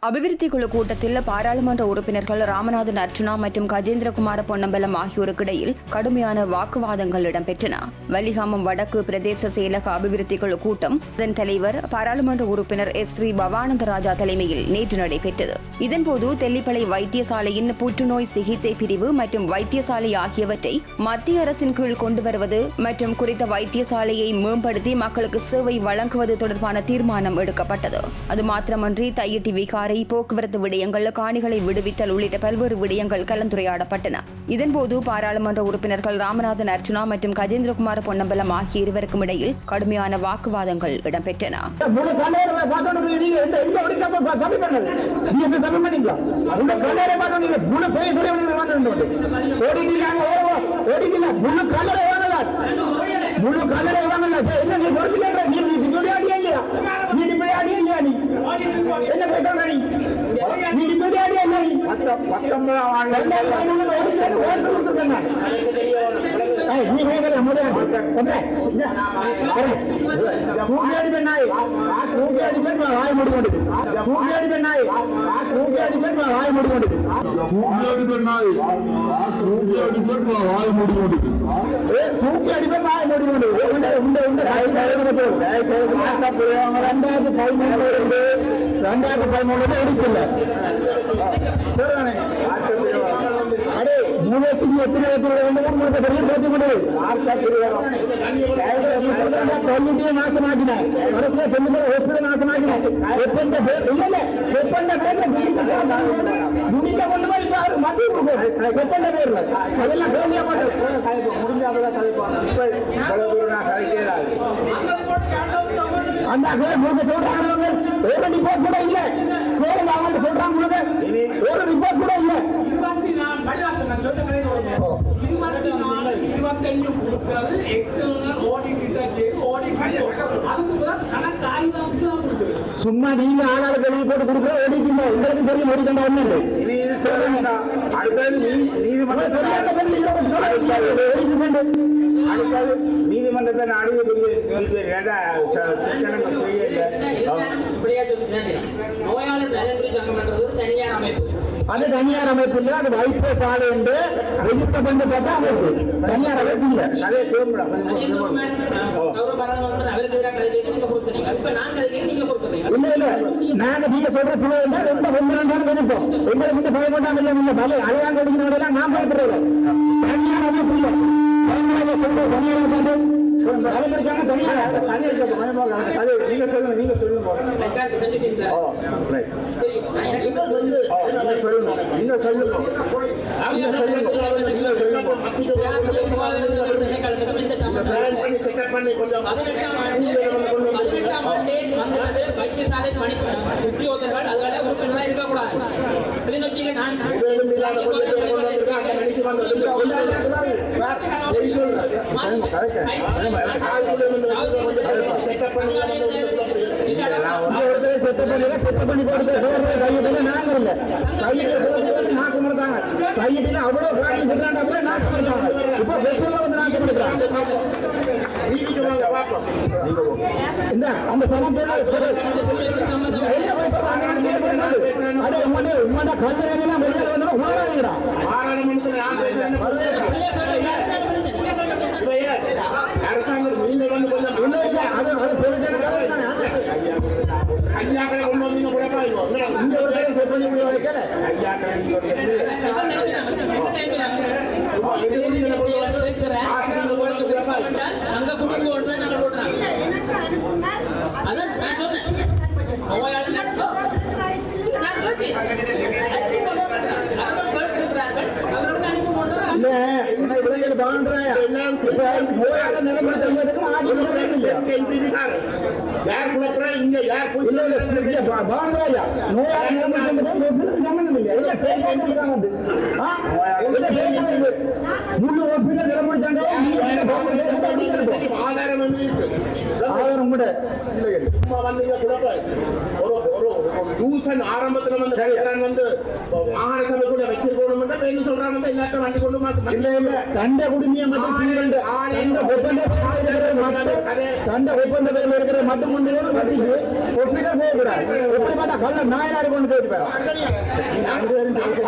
அபிவிருத்தி குழு கூட்டத்தில் பாராளுமன்ற உறுப்பினர்கள் ராமநாதன் அர்ச்சுனா மற்றும் கஜேந்திரகுமார பொன்னம்பலம் ஆகியோருக்கு இடையில் கடுமையான வாக்குவாதங்கள் இடம்பெற்றன. வலிகாமம் வடக்கு பிரதேச செயலக அபிவிருத்தி குழு கூட்டம் அதன் தலைவர் பாராளுமன்ற உறுப்பினர் ஸ்ரீ பவானந்த ராஜா தலைமையில் நேற்று நடைபெற்றது. இதன்போது தெல்லிப்பளை வைத்தியசாலையின் புற்றுநோய் சிகிச்சை பிரிவு மற்றும் வைத்தியசாலை ஆகியவற்றை மத்திய அரசின் கீழ் கொண்டு வருவது மற்றும் குறித்த வைத்தியசாலையை மேம்படுத்தி மக்களுக்கு சேவை வழங்குவது தொடர்பான தீர்மானம் எடுக்கப்பட்டது. அது மாத்திரமன்றி தையிட்டி விகாரை, போக்குவரத்து விடயங்கள், காணிகளை விடுவித்தல் உள்ளிட்ட பல்வேறு விடயங்கள் கலந்துரையாடப்பட்டன. இதன்போது பாராளுமன்ற உறுப்பினர்கள் ராமநாதன் அர்ச்சுனா மற்றும் கஜேந்திரகுமார பொன்னம்பலம் ஆகிய இருவருக்கும் இடையில் கடுமையான வாக்குவாதங்கள் இடம்பெற்றன. சும்மா நீங்க ஆளாளு கல்வி போட்டு கொடுக்குற ஓடிட்டீங்க. உங்களுக்கு தெரியும் ஓடிக்கண்டா ஒண்ணு நீதிமன்றத்தை அது தனியார் அமைப்பு இல்ல, அது வைத்தியசாலை என்று ரெஜிஸ்டர் பண்ணப்பட்ட அமைப்பு. தனியார் அமைப்பு இல்ல. இல்ல இல்ல, நாங்க நீங்க சொல்ற பிள்ளை என்றால் எந்த ஒன்றாலும் நினைப்போம். எங்களுக்கு வந்து பயப்படாம இல்ல, பல அழகாங்க அடிக்கிறவங்க நான் பயப்படுறது. தனியார் அமைப்பு இல்ல. வைத்தியசாலை பணி உத்தியோகர்கள் அதோட உறுப்பினராக இருக்கக்கூடாது. ஆதாரம் கூட யூசன் ஆரம்பத்துல வந்து கேட்கிறான் வந்து மாகாண சபைக்குள்ள வச்சிருக்கணும் என்ன சொல்றாங்க வந்து எல்லாத்தையும் வண்டி கொண்டு மாத்து இல்ல இல்ல தண்ட குடுமியை மட்டும் தீவிரண்டு தண்ட ஒப்பந்த பேரில் இருக்கிற மட்டும் தண்ட ஒப்பந்த பேரில் இருக்கிற மட்டும் கொண்டு வண்டிக்கு ஹாஸ்பிட்டல் போகக்கூடாது எப்படி பார்த்தா கள்ள நாயனாரு கொண்டு போயிட்டு போயிடும்